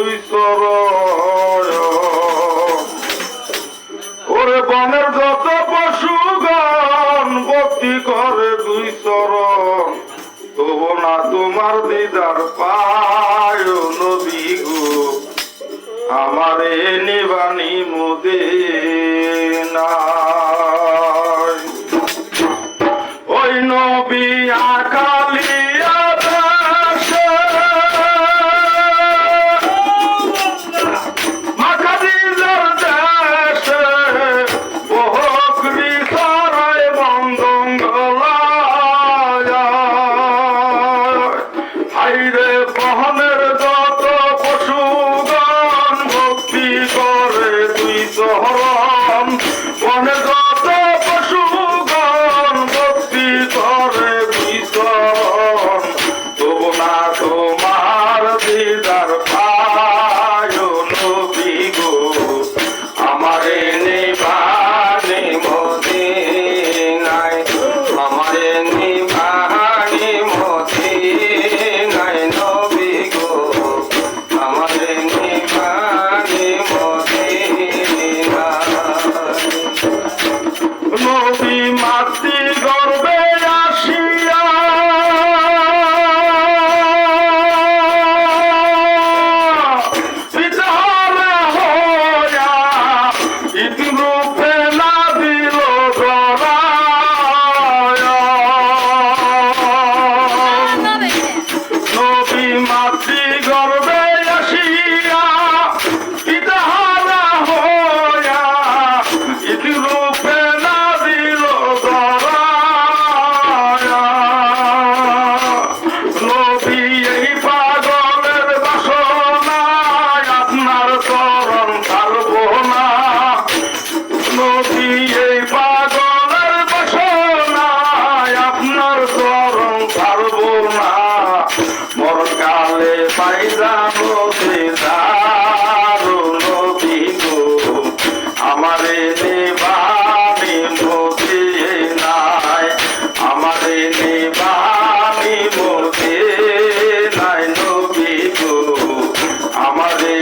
দুই চরণ। ওরে বনের যত পশুগণ ভক্তি করে দুই চরণ, তবু না তোমার দিদার পায় নবী গো, আমারে নিবানি মদিনায়। ওই নবী আকালিয়া দেশে মাকাদিজার দেশে বহগ্রি সারায় বন্দঙ্গলায়। হাইরে বহনের যত পশুগণ ভক্তি করে দুই চরণ, বনের যত পশুগণ ভক্তি করে দুই চরণ, তবু না তোমার দিদার পায় নবী গো, আমারে নিবানি মদিনায়, আমারে নিবানি মদিনায় নবী গো, আমারে নিবানি মদিনায়। নবী মাতৃ গর্ভে আসিয়া পিতাহারা হইয়া ইতিরূপে না দিল জড়ায়া। নবী মাতৃ গর্ভে আসিয়া পিতাহারা হইয়া ইতিরূপে না দিল জড়ায়া। নবী এই পাগলের বাসনায় আপনার চরণ ছাড়ব না, নবী এই পাগলের বাসনায় আপনার চরণ ছাড়ব না। মরকালে পাইজানো দিদার নবী গো, আমারে নিবানি মদিনায়, আমারে নিবানি মদিনায় নবী গো, আমারে